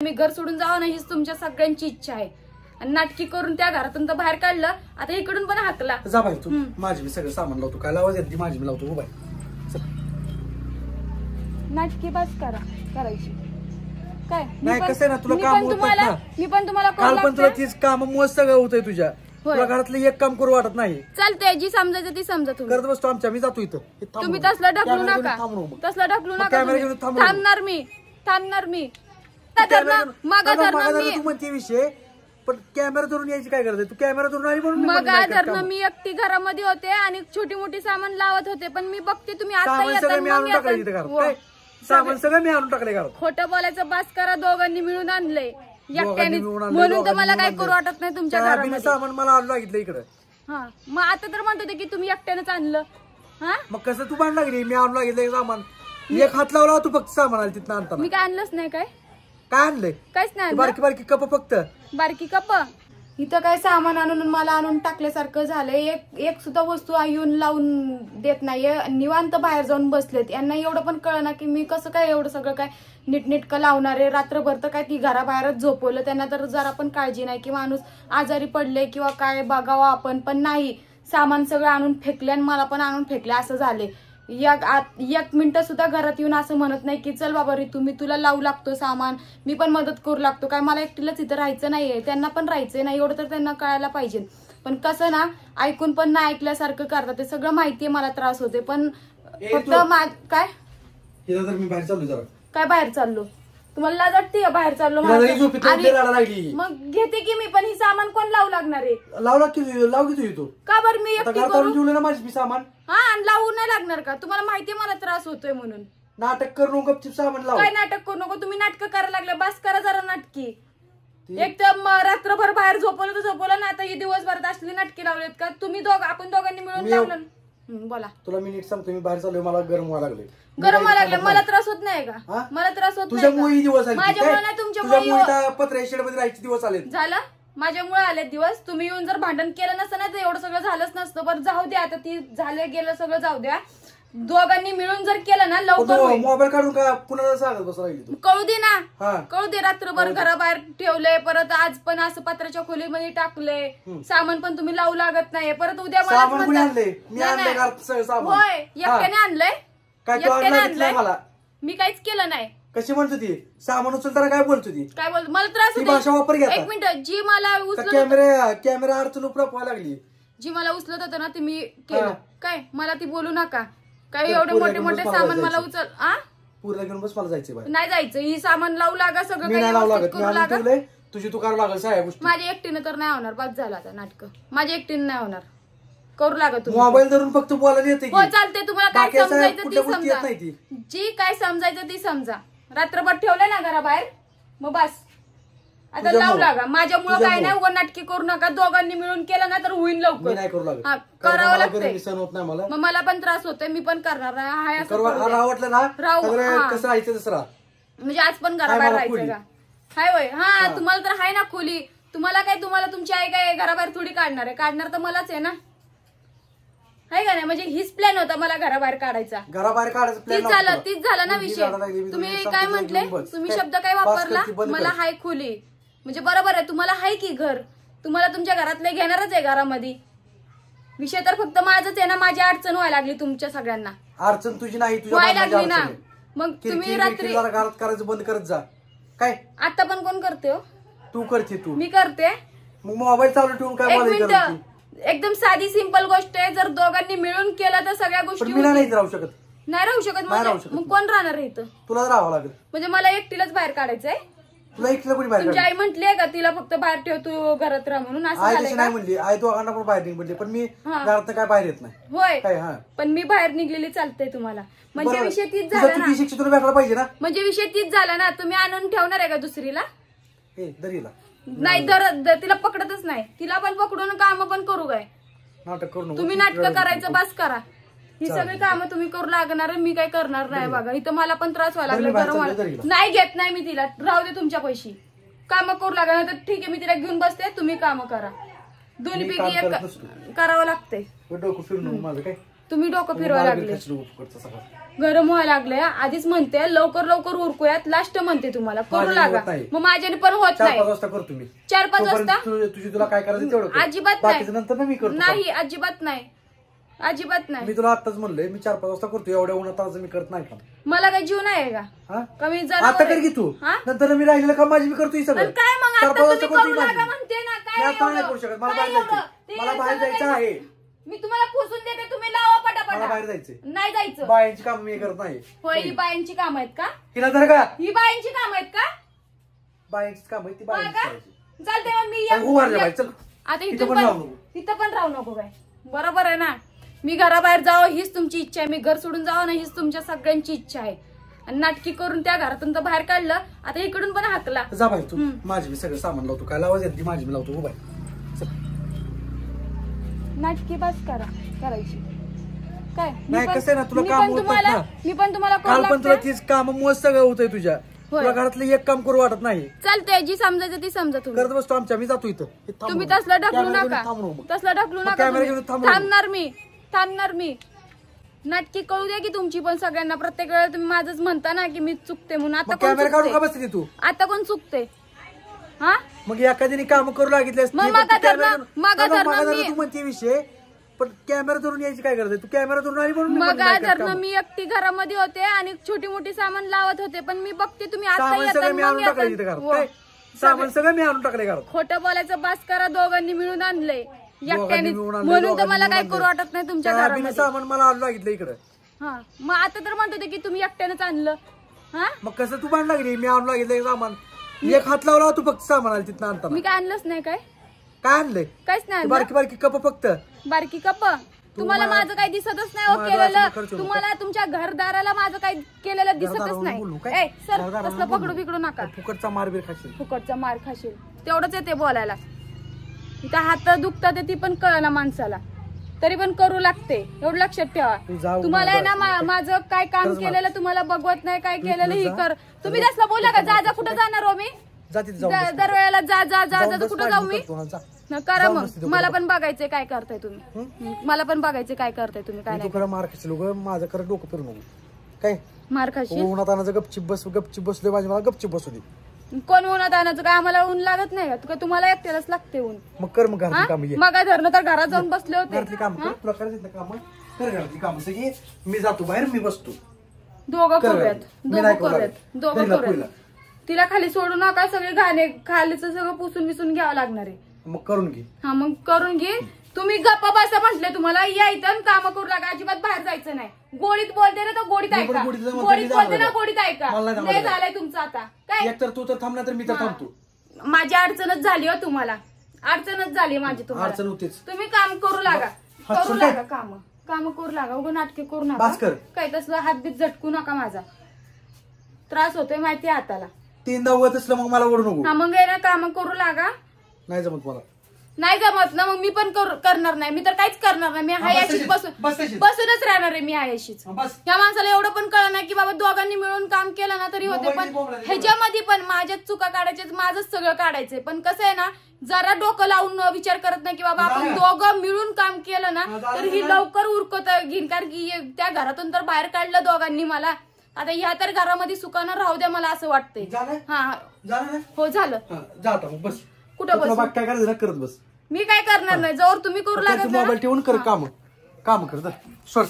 मी घर सोडून जावं नाही हीच तुमच्या सगळ्यांची इच्छा आहे आणि नाटकी करून त्या घरातून तर बाहेर काढलं आता इकडून पण हाकला जा बाई तू माझी मी सगळं सामान लावतो काय लावायचं ती माझी मी लावतो बाई नाटकी बस करायची काय नाही कसं आहे ना तुला काम होत ना मी पण तुम्हाला काल पण तुला तीच काम मस्त सगळं होतंय तुझ्या तुला घरातलं एक काम करू वाटत नाही चालतंय जी समजायचं ती समजा तुम्ही करत बसतो आमच्या मी जातो इथं तुम्ही तसलं ढकलू नका तसलं ढकलू नका थांबणार मी तू म्हणते विषय पण कॅमेरा धरून यायची काय गरज आहे तू कॅमेरा धरून आली म्हणून मग धरणं मी एकटी घरामध्ये होते आणि छोटी मोठी सामान लावत होते पण मी बघते तुम्ही सामान सगळं मी आणून टाकले घरात खोटं बोलायचं बास करा दोघांनी मिळून आणलंय एकट्याने म्हणून तर मला काही करू वाटत नाही तुमच्या घरामध्ये सामान मला आणून लागितलं इकडे हा मग आता तर म्हणत होते की तुम्ही एकट्यानेच आणलं हा मग कसं तू बांध लागली मी आणून लागितलं सामान एक हात लावला तू फक्त सामान आलं तिथं आणताना मी काय आणलंच नाही काय आणलंय काहीच नाही बारकी बारकी कप फक्त बारकी कप इथं काय सामान आणून मला आणून टाकल्यासारखं झालंय एक सुद्धा वस्तू येऊन लावून देत नाहीये निवांत बाहेर जाऊन बसलेत यांना एवढं पण कळना की मी कसं काय एवढं सगळं काय नीटनेटकं लावणारे रात्रभर तर काय ती घराबाहेरच झोपवलं त्यांना तर जरा पण काळजी नाही की माणूस आजारी पडले किंवा काय बघावं आपण पण नाही सामान सगळं आणून फेकले आणि मला पण आणून फेकले असं झाले एक मिनिट सुद्धा घरात येऊन असं म्हणत नाही की चल बाबा ऋतू मी तुला लावू लागतो सामान मी पण मदत करू लागतो काय मला एकटीलाच इथं राहायचं नाहीये त्यांना पण राहायचंय नाही एवढं तर त्यांना कळायला पाहिजे पण कसं ना ऐकून पण ना ऐकल्यासारखं करतात ते सगळं माहितीये मला त्रास होते पण फक्त काय मी बाहेर चाललो जरा काय बाहेर चाललो तुम्हाला लाज वाटते का बाहेर चाललो मग घेते की मी पण ही सामान कोण लावू लागणार आहे लाव की तू का बरं मी एकटी माझी सामान हा आणि लावू नाही लागणार का तुम्हाला माहितीये मला त्रास होतोय म्हणून नाटक करू नको गपचूप सामान लाव काय नाटक करू नको तुम्ही नाटक करायला लागले बस करा जरा नाटकी एक तर रात्रभर बाहेर झोपवलं ना आता ही दिवसभरात असली नाटकी लावलेत का तुम्ही आपण दोघांनी मिळून लावलं बोला तुला मी नीट सांगतो मी बाहेर चाललोय मला गरम व्हायला लागले मला त्रास होत नाही का मला त्रास होत तुझ्यामुळे दिवस माझ्यामुळे नाही तुमच्यामुळे पत्र्या शेडमध्ये राहायचे दिवस आले झालं माझ्यामुळे आले दिवस तुम्ही येऊन जर भांडण केलं नसतं ना तर एवढं सगळं झालंच नसतं बरं जाऊ द्या आता ती झालं गेलं सगळं जाऊ द्या दोघांनी मिळून जर केलं ना लवकर मोबाईल काढून का पुन्हा सांगत बस कळू दे ना कळू दे रात्रभर घराबाहेर ठेवलंय परत आज पण असं पत्राच्या खोलीमध्ये टाकलंय सामान पण तुम्ही लावू लागत नाही परत उद्या होय एकट्याने आणलंय मला मी काहीच केलं नाही कशी म्हणतो ती सामान उचलताना काय बोलतो ती काय बोल मला त्रास भाषा वापर घ्या एक मिनिट जी मला कॅमेरा अडचण व्हायला लागली जी मला उचलत होतं ना ती मी केलं काय मला ती बोलू नका काय एवढे मोठे मोठे सामान मला उचल पूर्ण घेऊन बस मला जायचं नाही जायचं ही सामान लावू लागा सगळं तुझी तू करावं लागेल सगळ्या गोष्टी माझ्या एकटीने तर नाही होणार बस झाला आता नाटक माझ्या एकटीने नाही होणार करू लागा तुम्ही मोबाईल धरून फक्त बोलायला येते हो चालते तुम्हाला काय समजायचं ती समजा जी काय समजायचं ती समजा रात्रभर ठेवलंय ना घराबाहेर मग बस आता लावू लागा माझ्यामुळे काय नाही उगा नाटकी करू नका दोघांनी मिळून केलं ना तर होईल लवकर करावं लागतंय मग मला पण त्रास होतोय मी पण करणार नाही कसं राहायचं तसं म्हणजे आज पण घराबाहेर राहायचं का हाय होय हा तुम्हाला तर हाय ना खोली तुम्हाला तुमची आई काय घराबाहेर थोडी काढणार आहे काढणार तर मलाच आहे ना हाय का नाही म्हणजे हीच प्लॅन होता मला घराबाहेर काढायचा घराबाहेर काढायचं तीच झाला ना विषय तुम्ही काय म्हटले तुम्ही शब्द काय वापरला मला हाय खोली म्हणजे बरोबर आहे तुम्हाला हाय की घर तुम्हाला तुमच्या घरातले घेणारच आहे घरामध्ये विषय तर फक्त माझच आहे ना माझी अडचण व्हायला लागली तुमच्या सगळ्यांना अडचण तुझी नाही व्हायला लागली ना मग तुम्ही रात्री घरात करायचं बंद करत जा काय आता पण कोण करते हो तू करते तू मी करते मग मोबाईल चालू ठेवून काय एकदम साधी सिंपल गोष्ट आहे जर दोघांनी मिळून केलं तर सगळ्या गोष्टी नाही राहू शकत मग कोण राहणार इथं तुला राहावं लागेल म्हणजे मला एकटीलाच बाहेर काढायचंय तुला एकटीला कोणी बाहेर तुमची आई म्हटलीये का तिला फक्त बाहेर ठेव तू घरात राहा म्हणून असं नाही म्हणली आई तू अगांना पण बाहेर निघली पण मी घरात काय बाहेर येत नाही होय पण मी बाहेर निघलेली चालते तुम्हाला म्हणजे विषय तीच झाला ना शिक्षण तुला भेटायला पाहिजे ना म्हणजे विषय तीच झाला ना तुम्ही आणून ठेवणार आहे का दुसरीला दरीला नाही तिला पकडतच नाही तिला पण पकडून काम पण करू काय नाटक करू तुम्ही नाटक करायचं बस करा ही सगळी कामं तुम्ही करू लागणार मी काय करणार नाही बघा इथं मला पण त्रास व्हायला लागला गरम नाही घेत नाही मी तिला राहू दे तुमच्या पैशी कामं करू लागणार तर ठीक आहे मी तिला घेऊन बसते तुम्ही कामं करा दोन्ही पैकी एक करावं लागतंय डोकं फिरून माझं काय तुम्ही डोकं फिरवायला लागले गरम व्हायला लागलंय. आधीच म्हणते लवकर लवकर उरकूयात, लास्ट म्हणते तुम्हाला करू माझ्याने लागा. होत नाही. मग माझ्याने पण होत 4-5 नाही. वाजता करतो मी. 4-5 वाजता तुझी तुला काय करायचं तेवढं कर. अजिबात बाकीचं नाही. नंतर ना मी करतो. नाही अजिबात नाही, अजिबात नाही. मी तुला आताच म्हणलंय मी 4-5 वाजता करतो. एवढ्या उन्हात मी करत नाही का. मला काय जीव नाही का हा? कमी आता कर की तू. नंतर मी राहिलेलं काम माझी मी करतो ही सगळं. काय मग 4-5 आता वाजता तुम्ही करतो करू माझी. लागा म्हणते ना. मी काय आता नाही एवढं? करू शकत. मला काय बाहेर एवढं? जायचं. ते मला बाहेर सगळं जायचं आहे. मी तुम्हाला पुसून देते, तुम्ही लावा मला पटापटा. बाहेर जायचंय. नाही जायचं. बायांची काम मी करत नाही. होय ही बायांची काम आहेत का? हिला धर का ही बायांची काम आहेत का? बायांची काम आहे ती हा बायांची का? करायची. चालते मग मी अरे उभा राहा बाई, चल. आता इथं इथं पण पण राहू नको. इथं पण राहू नको काय. बरोबर आहे ना. मी घराबाहेर जावं हीच तुमची इच्छा आहे. मी घर सोडून जावं ना हीच तुमच्या सगळ्यांची इच्छा आहे. आणि नाटकी करून त्या घरातून तर बाहेर काढलं, आता इकडून पण हाकला. जा बाई तू. माझी मी सगळं सामान लावतो. काय लावायचं आहे ती माझी मी लावतो. उभा आहे. चल. नाटकी बस करायची काय. नाही कसं आहे ना तुला काम होत नाही ना. मी पण तुम्हाला करू काल पण तुला लागते. तीच काम मस्त सगळं होतंय तुझ्या. होय. तुला घरातलं एक काम करू वाटत नाही. चालतंय जी समजायचं ती समजा तुम्ही. करत बसतो आमच्या. मी जातो इथं. हे थांब तुम्ही नको. तसलं ढकलू कॅमेरा घेऊन नका, थांब नको. तसलं ढकलू मग नका कॅमेरा तुम्ही. घेऊन थांब नको. थांबणार मी. नाटकी कळू द्या की तुमची पण सगळ्यांना. प्रत्येक वेळेला तुम्ही माझंच म्हणता ना की मी चुकते म्हणून. आता मग कोण कॅमेरा काढून का चुकते? बसते तू. आता कोण चुकते हा? मग एखाद्याने काम करू लागितले असते. मग पण मागा तू कॅमेरा धरणं- घेऊन- मागा मागा धरणं धरणं मी- तू म्हणते विषय. पण कॅमेरा धरून यायची काय गरज आहे. तू कॅमेरा धरून आली म्हणून मी मग म्हणलं नाही करत धरणं काम. मी एकटी घरामध्ये होते आणि छोटी मोठी सामान लावत होते. पण मी बघते तुम्ही आता सामान सगळं मी आणून टाकलं येतात. तिथे घरात. हो. काय? सामान सगळं मी आणून टाकलंय घरात. खोटं बोलायचं बास करा. दोघांनी मिळून आणलंय एकट्याने, मिळून आणलंय, म्हणून तर दोघांनी मला मिळून काय आणलंय. करू वाटत नाही तुमच्या त्या अभिनय घरामध्ये. सामान मला आणून लागितलं इकडं. हा मग आता तर म्हणत होते की तुम्ही एकट्यानेच आणलं. हा मग कसं तू बांध लागली. मी आणून लागितलं सामान. एक हात लावला तू फक्त सामान आलं तिथं आणताना. मी काय आणलंच नाही. काय काय आणलंय. काहीच नाही आणलं. बारकी बारकी कप फक्त. बारकी कप तुम्हाला माझं काही दिसतच नाही हो माझं असं केलेलं. खर्च नको. तुम्हाला तुमच्या घरदाराला माझं काही केलेलं दिसतच घरदारावरून बोलू नाही. काय? ए सर घरदारावरून तसलं बोलू. पकडू बिकडू नका. फुकटचा मारबीर खाशील. फुकटचा मार खाशील तेवढंच येते बोलायला. इथं हात दुखतात ती पण कळना माणसाला, तरी पण करू लागते. एवढं लक्षात ठेवा. जाऊ तुम्हाला आहे ना माझं माझं काय काम खरंच केलेलं तुम्हाला बघवत नाही. काय केलेलं ही जा. कर. तुम्ही तसलं बोला का जा जा कुठं जाणार हो मी. जा तिथे जाऊन बस. दरवेळेला जा जा जा जाऊन जा बस, कुठं जाऊ मी. करतो ना, जा. न करा जाऊन मग. बस तिथं मला कुठं पण बघायचंय काय करताय तुम्ही. मला पण बघायचंय काय करताय तुम्ही काय तू नाही. खरं मार खाशील उगा. माझं खरं डोकं फिरू नको. काय मार खाशील. उन्हात आणायचं गपचिप बसले माझी. मला गपचिप बसू दे. कोण उन्हात आणायचं काय. आम्हाला ऊन लागत नाही का. तुम्हाला एकट्यालाच लागते ऊन. मग कर मग घरातली कामं. ये मग काय धरणं तर घरात जाऊन बसले होते. घरातली काम कर. तुला करायचं काम कर. घरातली कामं सगळी. मी जातो बाहेर. मी बसतो. दोघं कर. करूयात. मी दोघं नाही करू करूयात. लागत. दोघं पहिला, करूयात. पहिला. तिला खाली सोडू नका. सगळे घाणे खालीचं सगळं पुसून विसून घ्यावं लागणार आहे. मग करून घे. हा मग करून घे. तुम्ही गप्पा बसा म्हटले तुम्हाला यायचं काम करू लागा. अजिबात बाहेर जायचं नाही. गोडीत बोलते ना तर गोडीत मी पण ऐका. गोडीत जाऊन गोडीत म्हणते, बोलते जा ना बरं. गोडीत ऐका. मला नाही लय जमत. झालंय तुमचं आता काय. एक तर तू तर थांबणार तर मी तर थांबतो. माझी अडचणच झाली हो तुम्हाला. अडचणच झाली माझी तुम्हाला. अडचण होतीच. तुम्ही काम करू लागा. हात करू सोड काय? लागा काम करू लागा. उगा नाटके करू नका. बास कर. काय तसलं हातबीत झटकू नका. माझा त्रास होतोय माहिती हाताला. 3दा उगत असलं मग मला ओढू नको. हा मग आहे ना काम करू लागा. नाही जमत मला. नाही जमत ना मग मी पण करणार नाही. मी तर काहीच करणार नाही. मी हायाशीच बस तशीच. बसूनच राहणार आहे. मी हायाशीच. बस. या माणसाला एवढं पण कळलं नाही की बाबा दोघांनी मिळून काम केलं ना तरी होते. मोबाईलची पण बोंबला दिली. ह्याच्यामध्ये पण माझ्याच चुका काढायच्या. माझंच सगळं काढायचंय. पण कसं आहे ना जरा डोकं लावून विचार करत नाही की बाबा आपण झालं. दोघं मिळून काम केलं ना झालं, तर ही झालं. लवकर उरकत घेईन. कारण की त्या घरातून तर बाहेर काढलं दोघांनी मला. आता ह्या तर घरामध्ये सुखानं राहू द्या मला असं वाटतंय. झालं हा झालं ना. हो झालं. हा, जा आता मग बस. कुठं तुला बस. बाकी काय करायचं ना करत बस. मी काय करणार नाही. जवळ तुम्ही करू लागत मोबाईल ठेवून कर काम कर. सोड.